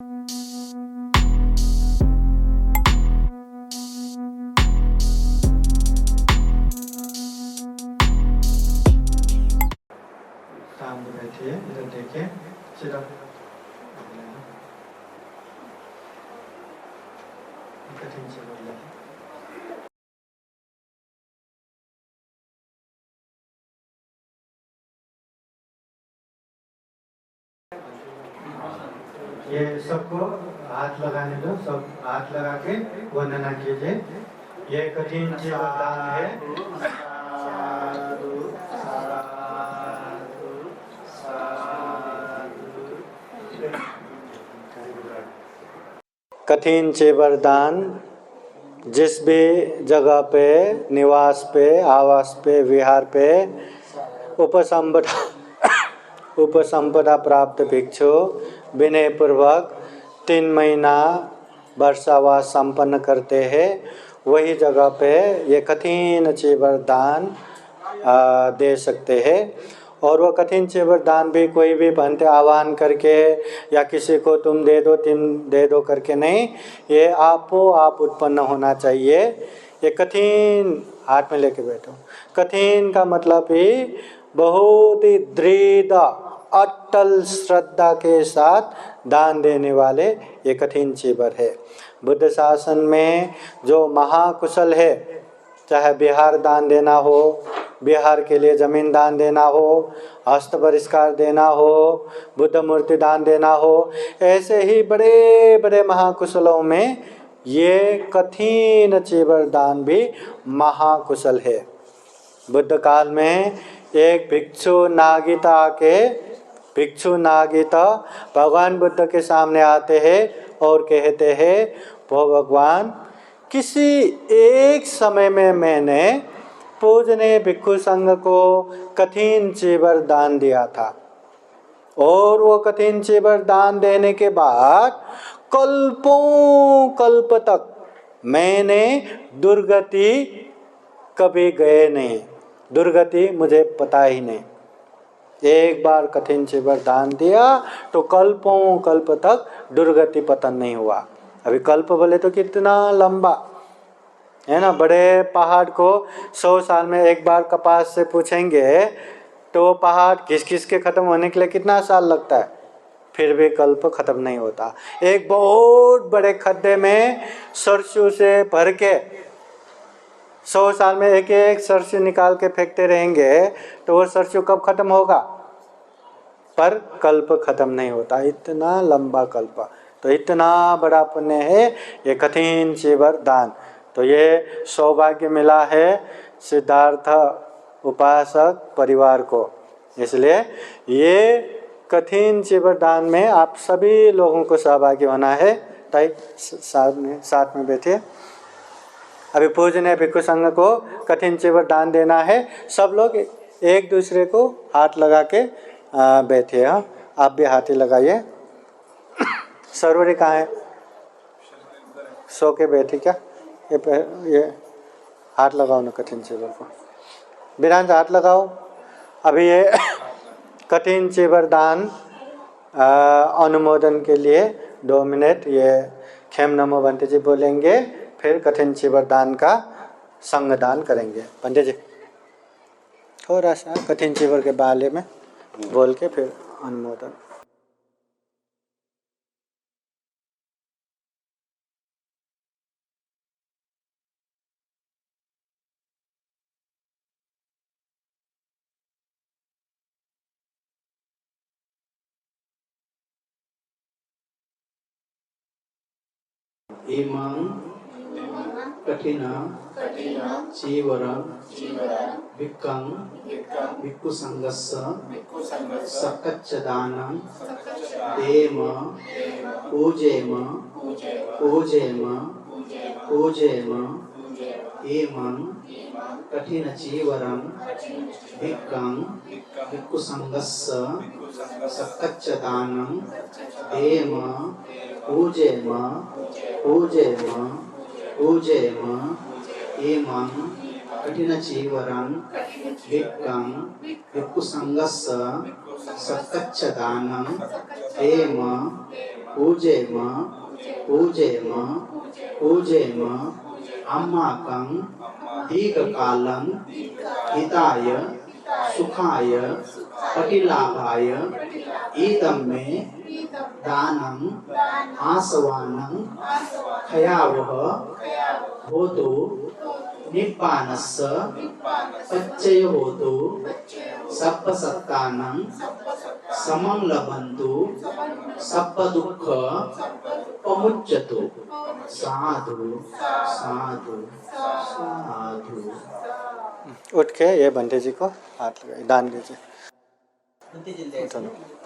सामने बैठिए, इधर देखिए, सिर्फ कठिन से बोलिए। ये सबको हाथ लगाने दो, सब हाथ लगा के वंदना कीजिए। ये कठिन जीवदान है। कठिन चेवरदान जिस भी जगह पे, निवास पे, आवास पे, विहार पे उपसंपदा प्राप्त भिक्षु विनय पूर्वक 3 महीना वर्षावास संपन्न करते हैं, वही जगह पे ये कठिन चेवरदान दे सकते हैं। और वो कठिन चेवरदान भी कोई भी भंते आह्वान करके या किसी को तुम दे दो करके नहीं, ये आपो आप उत्पन्न होना चाहिए। ये कठिन हाथ में लेके बैठो। कठिन का मतलब ही बहुत ही दृढ़ अटल श्रद्धा के साथ दान देने वाले ये कठिन चीवर है। बुद्ध शासन में जो महाकुशल है, चाहे बिहार दान देना हो, बिहार के लिए जमीन दान देना हो, हस्त बहिष्कार देना हो, बुद्ध मूर्ति दान देना हो, ऐसे ही बड़े बड़े महाकुशलों में ये कठिन चीवर दान भी महाकुशल है। बुद्ध काल में एक भिक्षु नागिता भगवान बुद्ध के सामने आते हैं और कहते हैं, वो भगवान, किसी एक समय में मैंने पूजनीय भिक्षु संघ को कठिन चीवर दान दिया था, और वो कठिन चीवर दान देने के बाद कल्पों कल्प तक मैंने दुर्गति कभी गए नहीं, दुर्गति मुझे पता ही नहीं। एक बार कठिन चीवर दान दिया तो कल्पों कल्प तक दुर्गति पतन नहीं हुआ। अभी कल्प बोले तो कितना लंबा है ना। बड़े पहाड़ को 100 साल में एक बार कपास से पूछेंगे तो पहाड़ घिस घिस के खत्म होने के लिए कितना साल लगता है, फिर भी कल्प खत्म नहीं होता। एक बहुत बड़े खड्डे में सरसों से भर के 100 साल में एक एक सरसों निकाल के फेंकते रहेंगे तो वो सरसों कब खत्म होगा, पर कल्प खत्म नहीं होता। इतना लंबा कल्प, तो इतना बड़ा पुण्य है ये कठिन चीवर दान। तो ये सौभाग्य मिला है सिद्धार्थ उपासक परिवार को, इसलिए ये कठिन चीवर दान में आप सभी लोगों को सहभागी होना है। ताई साथ में बैठिए। अभी पूजनीय भिक्षु संघ को कठिन चीवर दान देना है। सब लोग एक दूसरे को हाथ लगा के बैठिए। हाँ, आप भी हाथ ही लगाइए। सरोवरी कहाँ है? सो के बैठी क्या? ये हाथ लगाओ ना कठिन चीवर को। बिरान से हाथ लगाओ। अभी ये कठिन चीवर दान अनुमोदन के लिए 2 मिनट ये खेम नमो बंटे जी बोलेंगे, फिर कठिन चीवर दान का संग दान करेंगे। पंडित जी थोड़ा सा कठिन चीवर के बारे में बोल के फिर अनुमोदन। इमं कठिन चीवर भिक्खं भिक्षु संघस्य सकच्चदानं देम पूजेम इमं कठिन चीवरं भिक्खं भिक्षु संघस्य सकच्चदानं देम पूजेम इमं कठिन चीवरं भिक्खं भिक्षु संघस्य सकच्चदानं देम पूजेम पूजेम पूजेम अम्माकं दीर्घकालं हिताय सुखाय पटिलाभाय ईदं मे दानं आसवानं खयावः होतु निप्पानस्य पच्चय होतु सप्पसत्तानं समं लभन्तु सप्पदुःख पमुच्यतु। साधु साधु साधु। उठ के ये बंटे जी को हाथ लगाइए, दान दीजिए।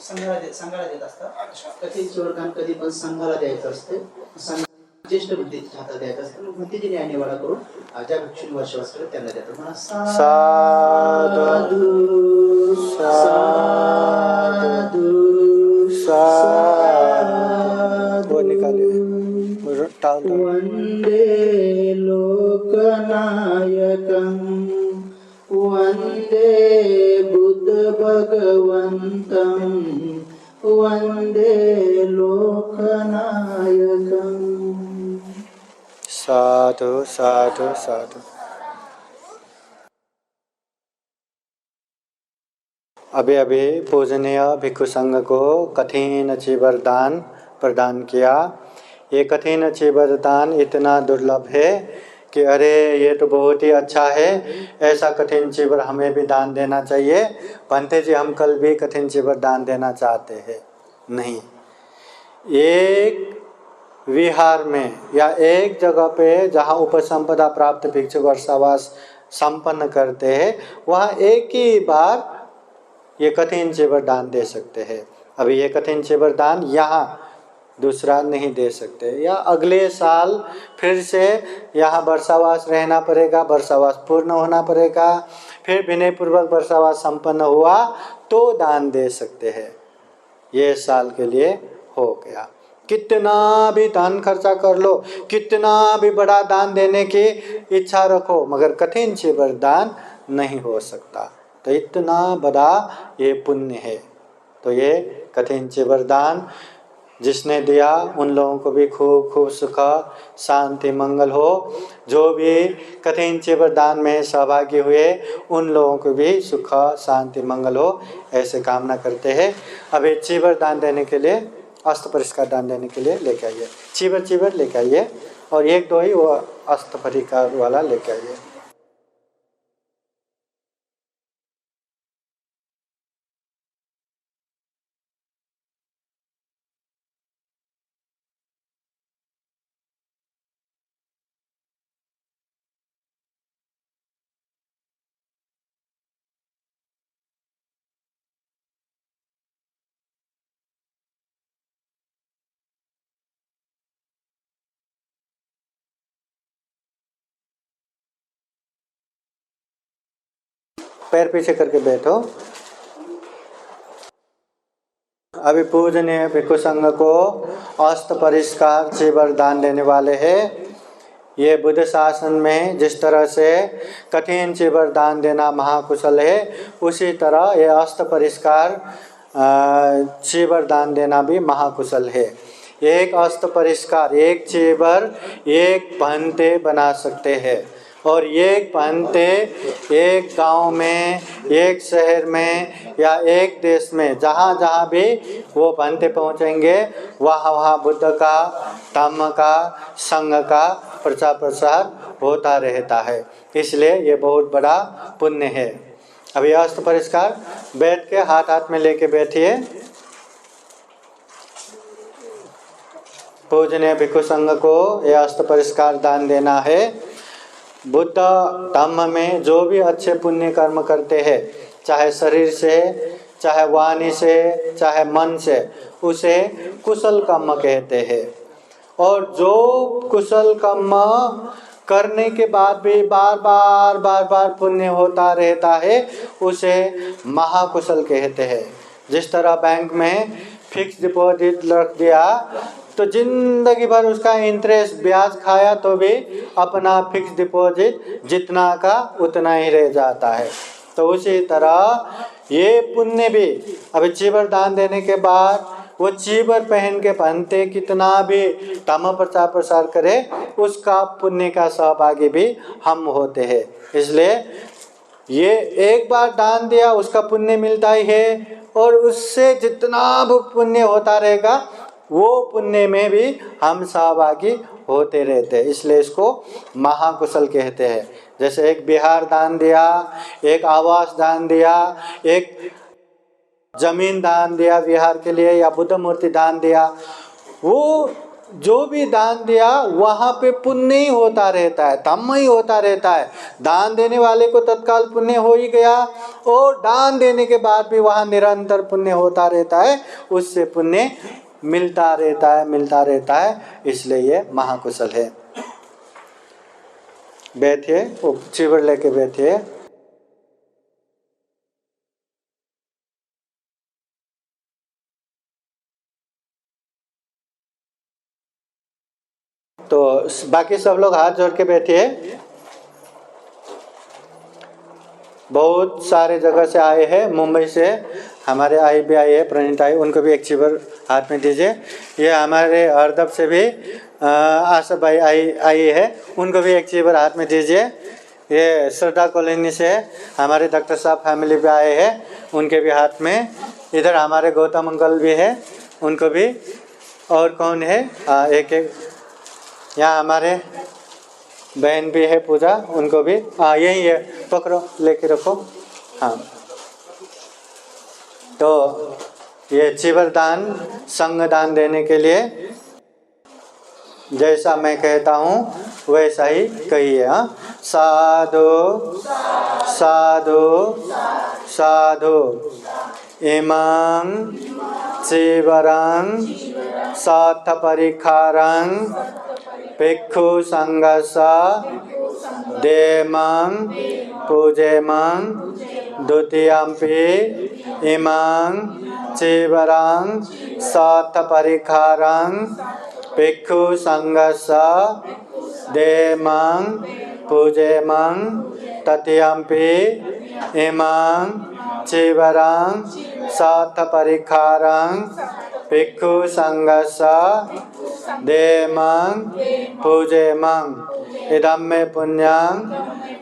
संघाला देत असतात। कधीच वरदान कधी पण संघाला द्यायचं असते, ज्येष्ठ बुद्धीच्या हातात द्यायचं असतं। मग बुद्धीची न्याय निवाडा करून ज्या भिक्षूंनी वर्षवास करत त्यांना देतात। म्हणा साधु साधु साधु। वो निकालिए, वंदे लोकनायकं वंदे बुद्ध भगवन्तं वंदे लोकनायकं। साधु साधु साधु। अभी अभी पूजनीय भिक्षु संघ को कठिन चीवरदान प्रदान किया। ये कठिन चीवरदान इतना दुर्लभ है कि अरे ये तो बहुत ही अच्छा है, ऐसा कठिन चीवर हमें भी दान देना चाहिए। पंते जी हम कल भी कठिन चीवर दान देना चाहते हैं। नहीं, एक विहार में या एक जगह पे जहाँ उपसंपदा प्राप्त भिक्षु वर्षावास संपन्न करते हैं, वहाँ एक ही बार ये कठिन चीवर दान दे सकते हैं। अभी ये कठिन चीवर दान यहाँ दूसरा नहीं दे सकते, या अगले साल फिर से यहाँ वर्षावास रहना पड़ेगा, वर्षावास पूर्ण होना पड़ेगा, फिर विनय पूर्वक वर्षावास संपन्न हुआ तो दान दे सकते हैं। ये साल के लिए हो गया। कितना भी दान खर्चा कर लो, कितना भी बड़ा दान देने की इच्छा रखो, मगर कठिन चीवर दान नहीं हो सकता। तो इतना बड़ा ये पुण्य है। तो ये कठिन चीवर दान जिसने दिया उन लोगों को भी खूब खूब सुख शांति मंगल हो। जो भी कठिन चीवर दान में सहभागी हुए उन लोगों को भी सुख शांति मंगल हो, ऐसे कामना करते हैं। अभी चीवर दान देने के लिए, अस्त परिष्कार दान देने के लिए लेके आइए। चीवर लेके आइए और एक दो ही वो अस्त परिष्कार वाला लेके आइए। पैर पीछे करके बैठो। अभी पूजनीय भिक्षु संघ को अस्त परिष्कार चीवर दान देने वाले हैं। ये बुद्ध शासन में जिस तरह से कठिन चीवर दान देना महाकुशल है, उसी तरह ये अस्त परिष्कार चीवर दान देना भी महाकुशल है। एक अस्त परिष्कार, एक चीवर एक भंते बना सकते हैं, और एक भंते एक गांव में, एक शहर में या एक देश में, जहाँ जहाँ भी वो भंते पहुँचेंगे वहाँ वहाँ बुद्ध का, धम्म का, संघ का प्रचार प्रसार होता रहता है। इसलिए ये बहुत बड़ा पुण्य है। अभी अस्त परिष्कार बैठ के हाथ हाथ में लेके बैठिए। पूजनीय भिक्षु संघ को यह अस्त परिष्कार दान देना है। बुद्ध धम्म में जो भी अच्छे पुण्य कर्म करते हैं, चाहे शरीर से, चाहे वाणी से, चाहे मन से, उसे कुशल कर्म कहते हैं। और जो कुशल कर्म करने के बाद भी बार बार पुण्य होता रहता है, उसे महाकुशल कहते हैं। जिस तरह बैंक में फिक्स डिपॉजिट रख दिया तो जिंदगी भर उसका इंटरेस्ट ब्याज खाया तो भी अपना फिक्स डिपॉजिट जितना का उतना ही रह जाता है। तो उसी तरह ये पुण्य भी अभी चीवर दान देने के बाद वो चीबर पहन के बनते कितना भी धम्म प्रचार प्रसार करे, उसका पुण्य का सहभागी भी हम होते हैं। इसलिए ये एक बार दान दिया उसका पुण्य मिलता ही है, और उससे जितना भी पुण्य होता रहेगा वो पुण्य में भी हम सहभागी होते रहते हैं। इसलिए इसको महाकुशल कहते हैं। जैसे एक बिहार दान दिया, एक आवास दान दिया, एक जमीन दान दिया बिहार के लिए, या बुद्ध मूर्ति दान दिया, वो जो भी दान दिया वहाँ पे पुण्य ही होता रहता है, धम्म ही होता रहता है। दान देने वाले को तत्काल पुण्य हो ही गया, और दान देने के बाद भी वहाँ निरंतर पुण्य होता रहता है, उससे पुण्य मिलता रहता है। इसलिए ये महाकुशल है। बैठिए, वो चिवर लेके बैठिए। तो बाकी सब लोग हाथ जोड़ के बैठिए। बहुत सारे जगह से आए हैं, मुंबई से हमारे आई भी आई है, प्रणीता आई, उनको भी एक चिवर हाथ में दीजिए। ये हमारे हरदब से भी आशा भाई आई है, उनको भी एक चिवर हाथ में दीजिए। ये श्रद्धा कॉलोनी से हमारे डॉक्टर साहब फैमिली भी आए हैं, उनके भी हाथ में। इधर हमारे गौतम अंकल भी है, उनको भी। और कौन है, एक यहाँ हमारे बहन भी है पूजा, उनको भी यही है, पकड़ो लेके रखो। हाँ, तो ये चिवर दान संग दान देने के लिए जैसा मैं कहता हूँ वैसा ही कहिए। हाँ, साधु साधु साधु इमं चिवरं साथ परिखारं भिक्षु संघस देमं पूजेमं द्वितीयंपि इमं चिवरं साथ परिखारं भिक्षु संघस देमं पूजेमं तृतीयंपि इमं चिवरं साथ परिखारं भिक्षु संघस देमं पूजेमं इदं मे पुण्यं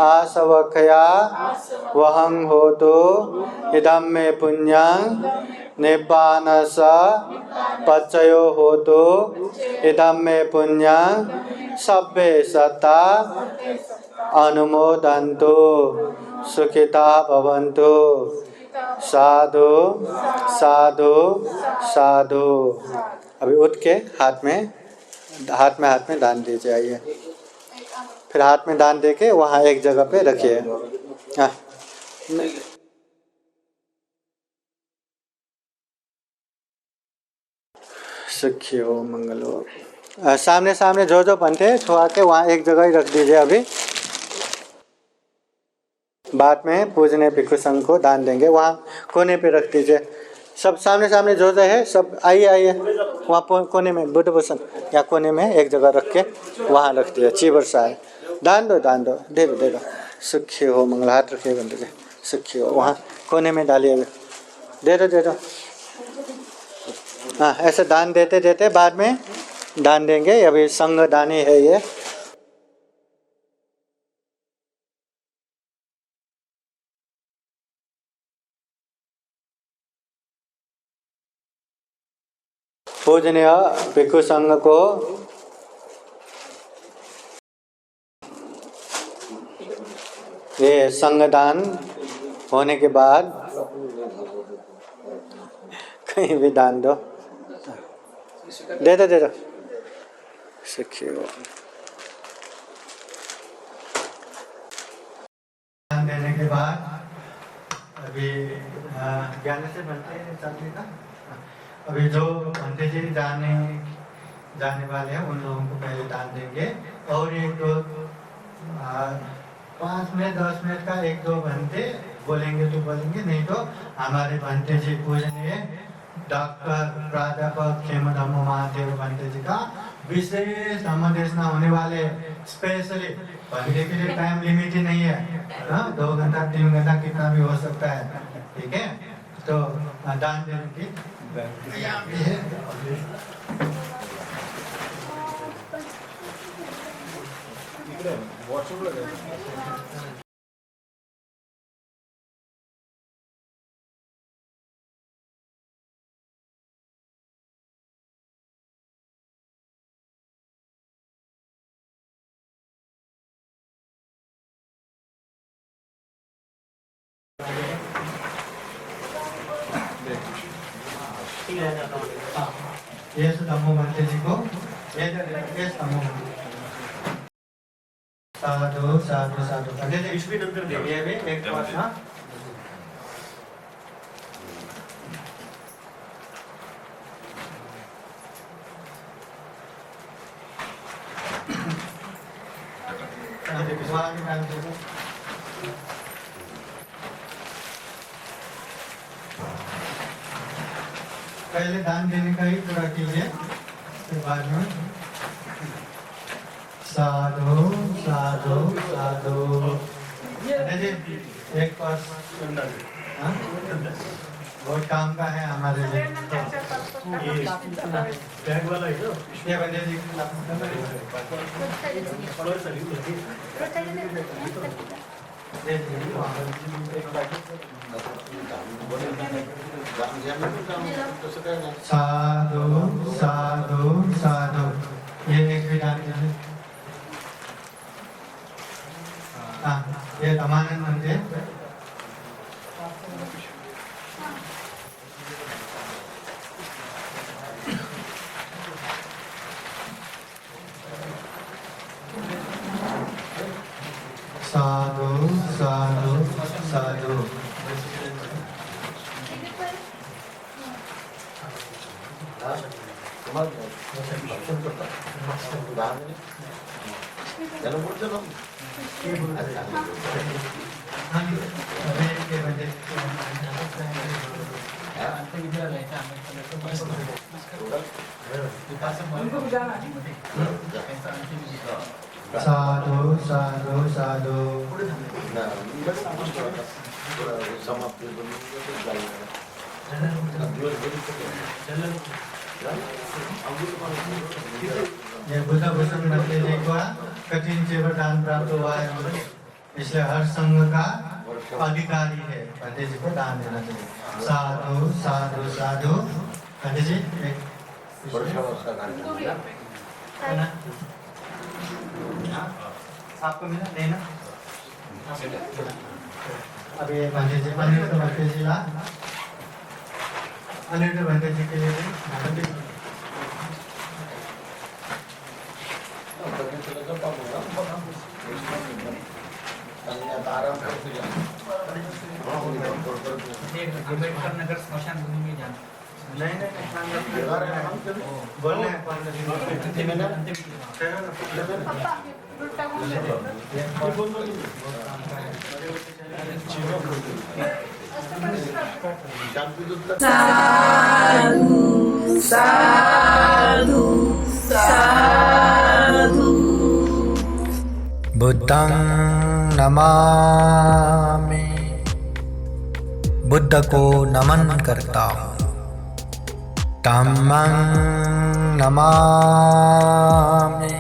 आसवक्षया वहं होतु इदं मे पुण्यं निब्बानस पच्चयो होतु इदं मे पुण्यं सब्बे सत्ता अनुमोदन्तु सुखिता भवन्तु। साधु साधु साधु। अभी उठ के हाथ में दान दीजिए। आइए, फिर हाथ में दान देके वहाँ एक जगह पे रखिए। हाँ, सुखी हो, मंगल हो। सामने सामने जो बनते छुआ के वहाँ एक जगह ही रख दीजिए। अभी बाद में पूजने भिक्षु संघ को दान देंगे, वहाँ कोने पे रख दीजिए। सब सामने सामने जो है सब आइए वहाँ कोने में, बुद्ध भूषण या कोने में एक जगह रख के वहाँ रख दिया। चिवर सा है, दान दो दे दो। सुखी हो, मंगल। हाथ रखिए बंद दीजिए। सुखी हो, वहाँ कोने में डालिए। दे दो। हाँ, ऐसे दान देते देते बाद में दान देंगे। अभी संघ दानी है ये। पूजनीय भिक्षु संघ को ये संगदान होने के बाद कहीं भी दान दो, दे दो। सुखी हो। दान देने के बाद अभी ज्ञान से बनते हैं चलने का। अभी जो भंते जी जाने वाले हैं उन लोगों को पहले दान देंगे, और एक दो 5 मिनट 10 मिनट का एक दो घंटे बोलेंगे तो बोलेंगे, नहीं तो हमारे भंते जी पूजनीय डॉक्टर प्राध्यापक खेमधम्म महादेव भंते जी का विशेष धम्म देशना होने वाले। स्पेशली भंते के लिए टाइम लिमिट ही नहीं है, 2 घंटा 3 घंटा कितना भी हो सकता है। ठीक है, तो दान देने की ये तमो बनते जी को ये तमो साधु साधु साधु पंडित जी इसमें नंतर देंगे ये भी एक बार ना पहले दान देने का ही पूरा कीजिए फिर बाद में साधु साधु साधु जी एक पास बहुत काम का है हमारे लिए बैग वाला है ये बंदे जी साधु साधु साधु ये एक भी दान दीजिए हाँ ये तमानन बनते साधु साधु साधु साधु साधु साधु ये बुद्ध भूषण बनते जी को कठिन से वरदान प्राप्त हुआ है इसलिए हर संघ का अधिकारी है पंडित जी को दान देना चाहिए साधु साधु साधु पंडित जी एक आपको मिला लेना अभी पंडित जी बनते जी ला बनते जी के लिए अम्बेडकर नगर स्मशान भूमि में जाना नहीं बोलने साधु साधु साधु बुद्धं नमामि बुद्ध को नमन करता हूँ धम्मं नमामि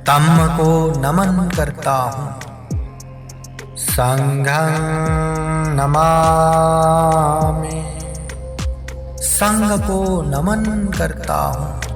धम्म को नमन करता हूँ संघं नमामि संघ को नमन करता हूँ